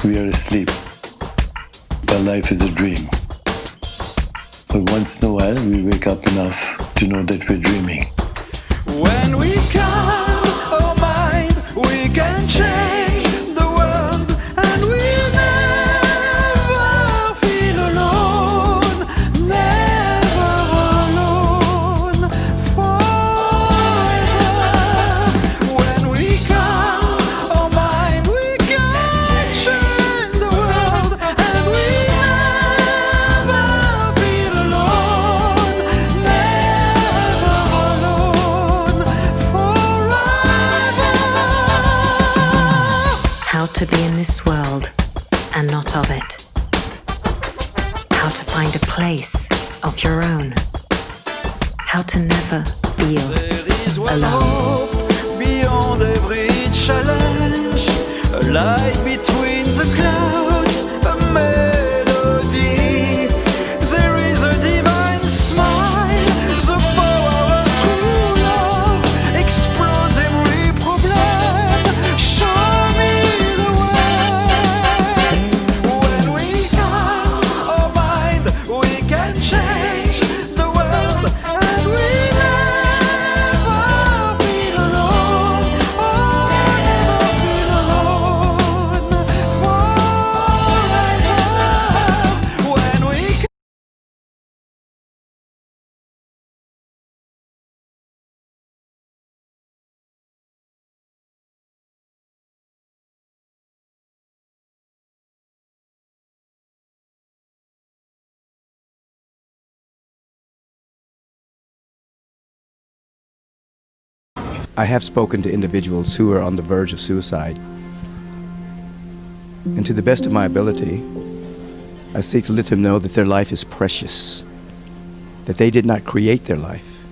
we are asleep. Our life is a dream. But once in a while, we wake up enough to know that we're dreaming. When we calm our mind, we can change the world, and we'll never feel alone, never alone, forever. When we calm our mind, we can change the world, and we'll never feel alone, never alone, forever. How to be in this world and not of it. How to find a place of your own. How to never feel There is one alone. hope beyond every challenge, a light between the clouds, a melody. There is a divine smile, the power of true love explodes every problem. Show me the way. When we calm our mind, we can change the world, and we never feel alone. Oh, never feel alone. Forever. When we I have spoken to individuals who are on the verge of suicide. And to the best of my ability, I seek to let them know that their life is precious, that they did not create their life.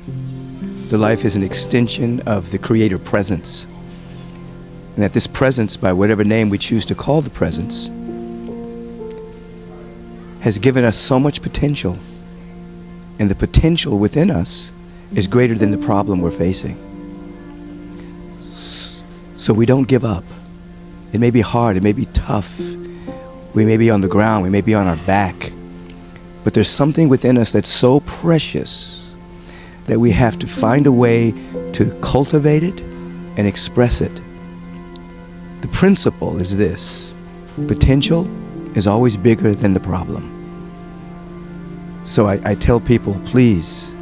Their life is an extension of the Creator presence. And that this presence, by whatever name we choose to call the presence, has given us so much potential. And the potential within us is greater than the problem we're facing. So we don't give up. It may be hard, it may be tough. We may be on the ground, we may be on our back. But there's something within us that's so precious that we have to find a way to cultivate it and express it. The principle is this: potential is always bigger than the problem. So I tell people, please,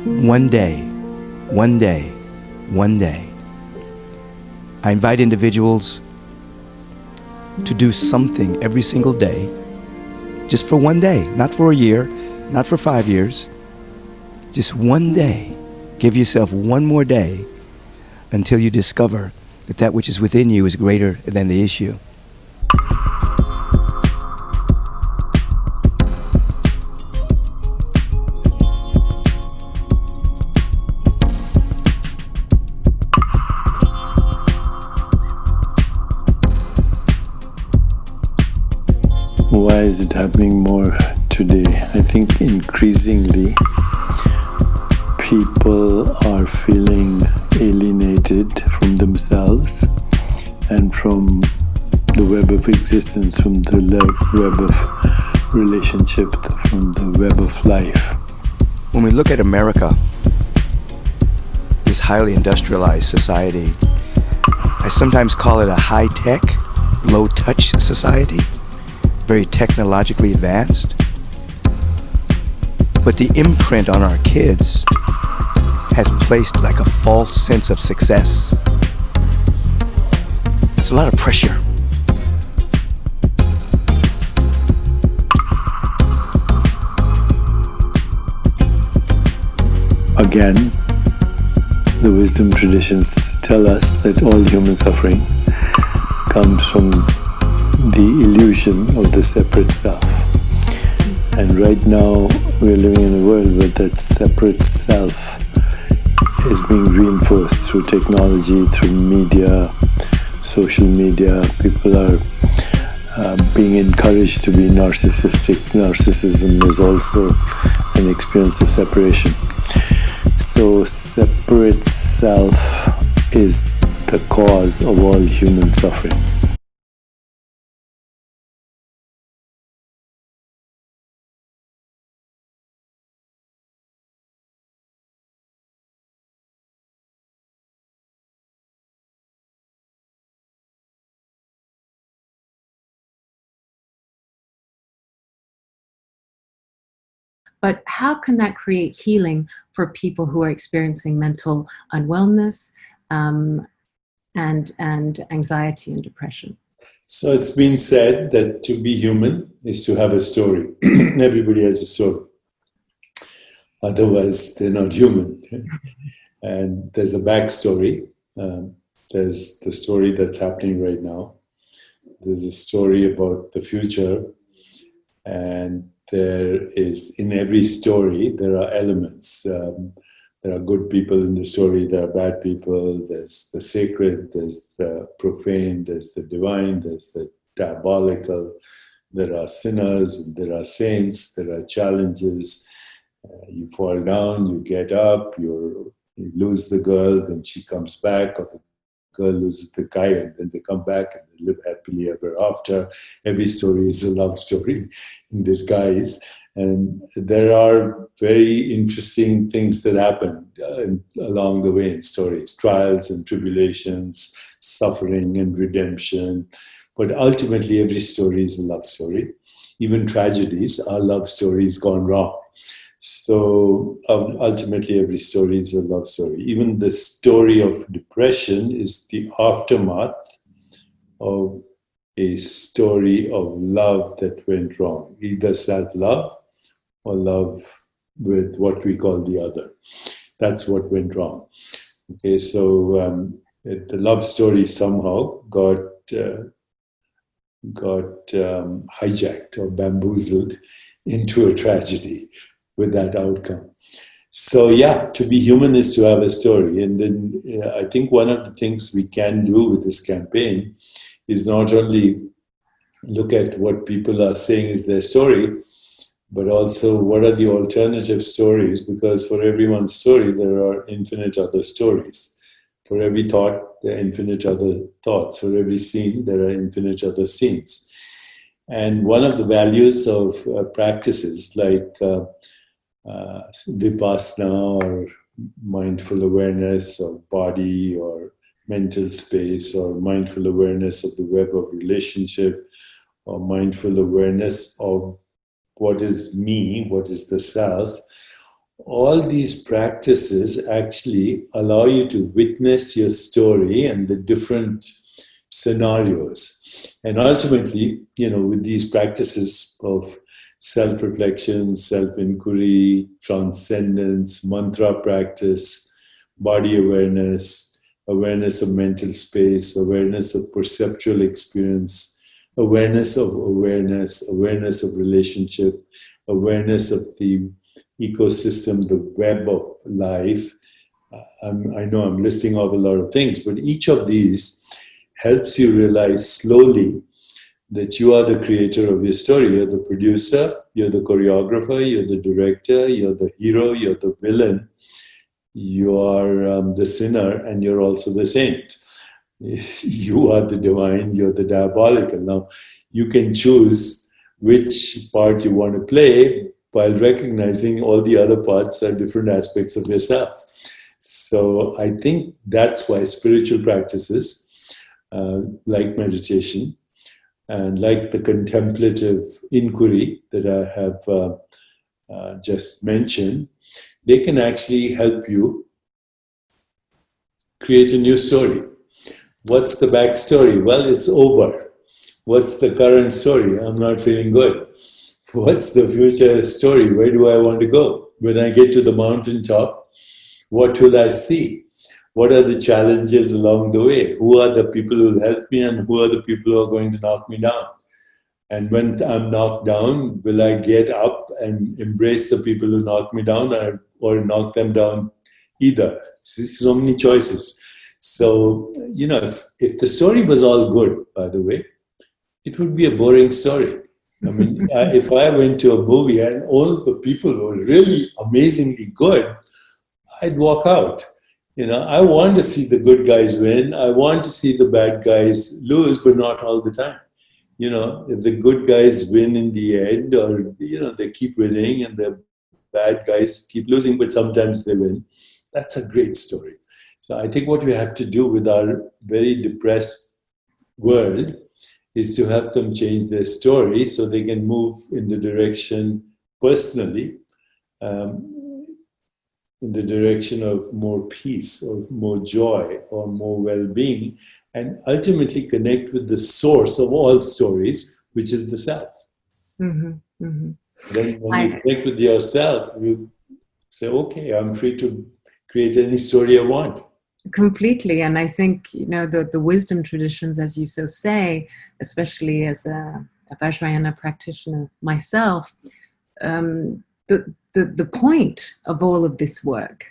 one day, one day, one day, I invite individuals to do something every single day, just for one day, not for a year, not for 5 years, just one day. Give yourself one more day until you discover that that which is within you is greater than the issue. Why is it happening more today? I think increasingly people are feeling alienated from themselves and from the web of existence, from the web of relationship, from the web of life. When we look at America, this highly industrialized society, I sometimes call it a high-tech, low-touch society, very technologically advanced. But the imprint on our kids has placed like a false sense of success. It's a lot of pressure. Again, the wisdom traditions tell us that all human suffering comes from the illusion of the separate self. And right now we're living in a world where that separate self is being reinforced through technology, through media, social media. People are being encouraged to be narcissistic. Narcissism is also an experience of separation. So separate self is the cause of all human suffering. but how can that create healing for people who are experiencing mental unwellness and anxiety and depression? So it's been said that to be human is to have a story. Everybody has a story. Otherwise, they're not human. And there's a backstory. There's the story that's happening right now. There's a story about the future. And there is, in every story, there are elements. There are good people in the story, there are bad people, there's the sacred, there's the profane, there's the divine, there's the diabolical, there are sinners, there are saints, there are challenges. You fall down, you get up, you lose the girl, then she comes back, or the girl loses the guy, and then they come back and they live happily ever after. Every story is a love story in disguise. And there are very interesting things that happen along the way in stories, trials and tribulations, suffering and redemption. But ultimately, every story is a love story. Even tragedies are love stories gone wrong. So ultimately, every story is a love story. Even the story of depression is the aftermath of a story of love that went wrong, either self-love or love with what we call the other. That's what went wrong. Okay, so the love story somehow got hijacked or bamboozled into a tragedy with that outcome. So yeah, to be human is to have a story. And then I think one of the things we can do with this campaign is not only look at what people are saying is their story, but also what are the alternative stories, because for everyone's story, there are infinite other stories. For every thought, there are infinite other thoughts. For every scene, there are infinite other scenes. And one of the values of practices like Vipassana or mindful awareness of body or mental space or mindful awareness of the web of relationship or mindful awareness of what is me, what is the self, all these practices actually allow you to witness your story and the different scenarios. And ultimately, with these practices of self-reflection, self-inquiry, transcendence, mantra practice, body awareness, awareness of mental space, awareness of perceptual experience, awareness of awareness, awareness of relationship, awareness of the ecosystem, the web of life. I know I'm listing off a lot of things, but each of these helps you realize slowly that you are the creator of your story. You're the producer, you're the choreographer, you're the director, you're the hero, you're the villain, you are the sinner, and you're also the saint. You are the divine, you're the diabolical. Now, you can choose which part you want to play while recognizing all the other parts are different aspects of yourself. So I think that's why spiritual practices like meditation and like the contemplative inquiry that I have just mentioned, they can actually help you create a new story. What's the backstory? Well, it's over. What's the current story? I'm not feeling good. What's the future story? Where do I want to go? When I get to the mountaintop, what will I see? What are the challenges along the way? Who are the people who will help me and who are the people who are going to knock me down? And when I'm knocked down, will I get up and embrace the people who knock me down or knock them down either? So many choices. So, if the story was all good, by the way, it would be a boring story. I mean, if I went to a movie and all the people were really amazingly good, I'd walk out. I want to see the good guys win. I want to see the bad guys lose, but not all the time. If the good guys win in the end, or, they keep winning and the bad guys keep losing, but sometimes they win, that's a great story. So I think what we have to do with our very depressed world is to help them change their story so they can move in the direction personally in the direction of more peace, or more joy, or more well-being, and ultimately connect with the source of all stories, which is the self. Mm-hmm. Mm-hmm. Then when you connect with yourself, you say, okay, I'm free to create any story I want. Completely. And I think, the wisdom traditions, as you so say, especially as a Vajrayana practitioner myself, the point of all of this work,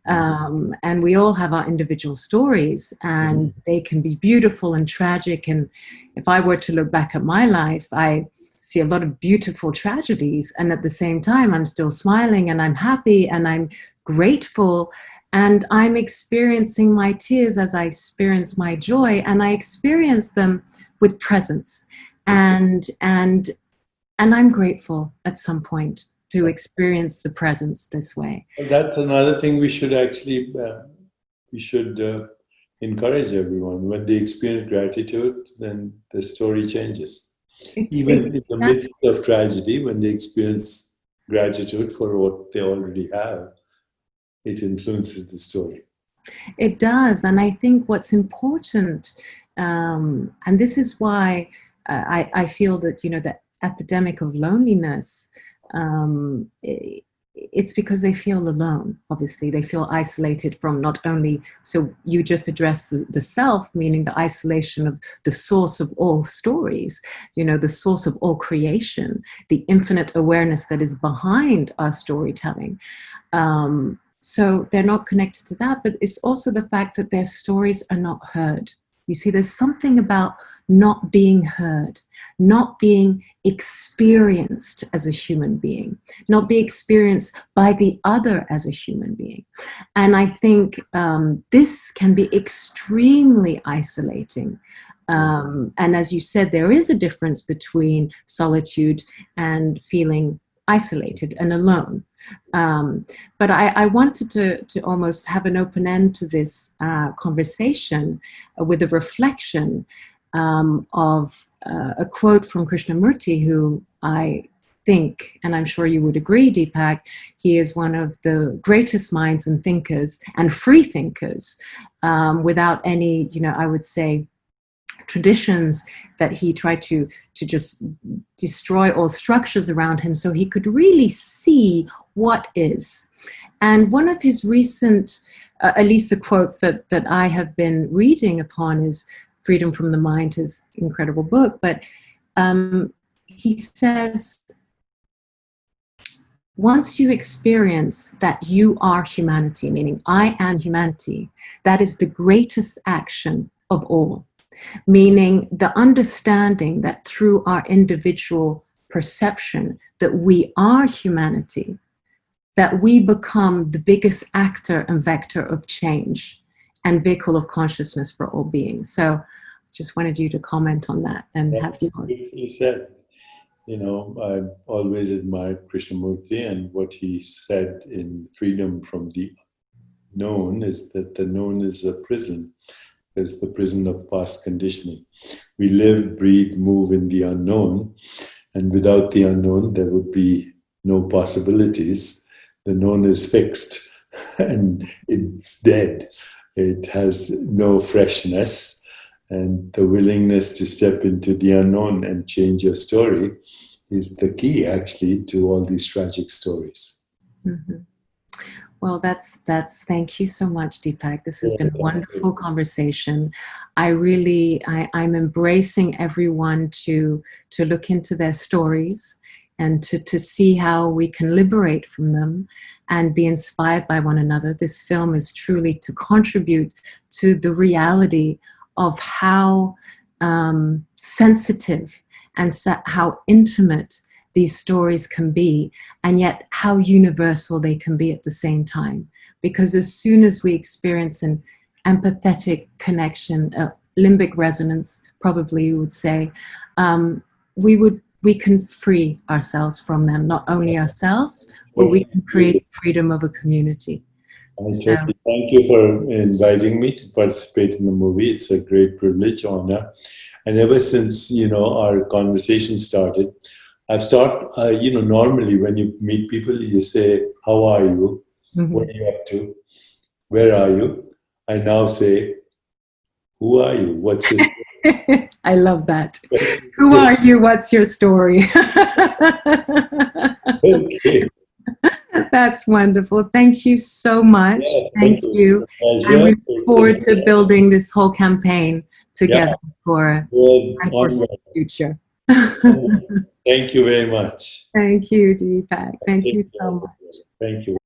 and we all have our individual stories, and they can be beautiful and tragic. And if I were to look back at my life, I see a lot of beautiful tragedies, and at the same time I'm still smiling, and I'm happy, and I'm grateful, and I'm experiencing my tears as I experience my joy, and I experience them with presence, and I'm grateful at some point to experience the presence this way. Well, that's another thing we should actually encourage everyone. When they experience gratitude, then the story changes. Even in the midst of tragedy, when they experience gratitude for what they already have, it influences the story. It does. And I think what's important, and this is why I feel that, the epidemic of loneliness, it's because they feel alone. Obviously, they feel isolated from not only, so you just addressed the self, meaning the isolation of the source of all stories, the source of all creation, the infinite awareness that is behind our storytelling. So they're not connected to that, but it's also the fact that their stories are not heard. You see, there's something about not being heard, not being experienced as a human being, not being experienced by the other as a human being. And I think this can be extremely isolating. And as you said, there is a difference between solitude and feeling isolated and alone. But I wanted to almost have an open end to this conversation with a reflection of a quote from Krishnamurti, who I think, and I'm sure you would agree, Deepak, he is one of the greatest minds and thinkers and free thinkers, without any, I would say, traditions that he tried to just destroy all structures around him so he could really see what is. And one of his recent, at least the quotes that I have been reading upon, is Freedom from the Mind, his incredible book. But he says, once you experience that you are humanity, meaning I am humanity, that is the greatest action of all. Meaning the understanding that through our individual perception that we are humanity, that we become the biggest actor and vector of change and vehicle of consciousness for all beings. So just wanted you to comment on that and have you on. He said, I've always admired Krishnamurti, and what he said in Freedom from the Known is that the known is a prison. Is the prison of past conditioning. We live, breathe, move in the unknown, and without the unknown, there would be no possibilities. The known is fixed, and it's dead. It has no freshness, and the willingness to step into the unknown and change your story is the key, actually, to all these tragic stories. Mm-hmm. Well, that's thank you so much, Deepak. This has been a wonderful conversation. I'm embracing everyone to look into their stories and to see how we can liberate from them and be inspired by one another. This film is truly to contribute to the reality of how sensitive and how intimate these stories can be, and yet how universal they can be at the same time. Because as soon as we experience an empathetic connection, limbic resonance, probably you would say, we can free ourselves from them, not only ourselves, but we can create freedom of a community. Thank you for inviting me to participate in the movie. It's a great privilege, honor. And ever since, our conversation started, I've started, normally when you meet people, you say, how are you? Mhm. What are you up to? Where are you? I now say, who are you? What's your story? I love that. Who are you? What's your story? Okay. That's wonderful. Thank you so much. Yeah, Thank you. It's a And we pleasure. look forward to building this whole campaign together for Good and for onward. the future. Thank you very much. Thank you, Deepak. Thank Take you care. so much. Thank you.